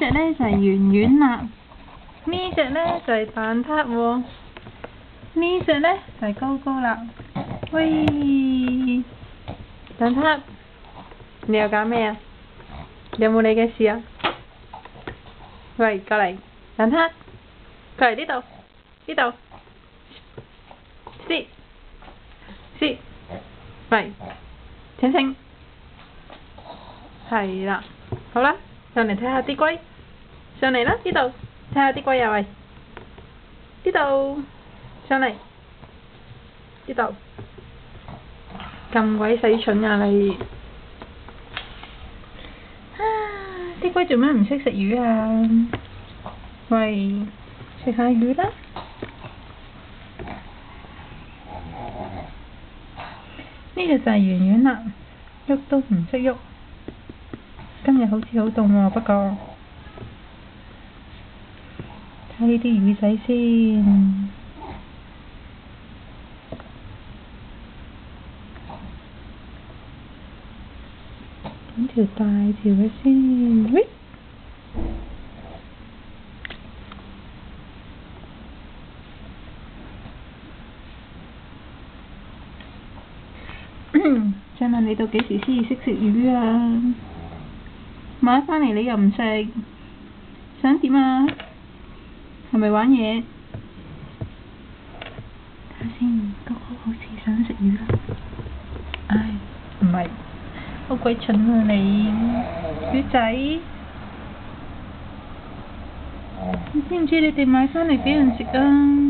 隻咧就係圓丸啦，呢隻咧就係蛋撻喎，呢隻咧就係高高啦。喂，蛋撻，你又揀咩啊？有冇你嘅事啊？喂，過嚟，蛋撻，過嚟呢度，呢度，sit，喂，醒醒，係啦，好啦，上嚟睇下啲龜，上嚟啦，呢度睇下啲龜啊喂，呢度上嚟，呢度咁鬼死蠢啊你！啲龜做咩唔識食魚啊？喂，食下魚啦！呢隻就係圓丸啦，喐都唔識喐。今日好似好凍喎，不過睇呢啲魚仔先。揾條大條嘅先，喂！想問你到幾時先至識食魚啊？買返嚟你又唔食，想點啊？係咪玩嘢？睇下先，高高好似想食魚啦。唉，唔係，好鬼蠢啊你，魚仔！你知唔知你哋買返嚟俾人食啊？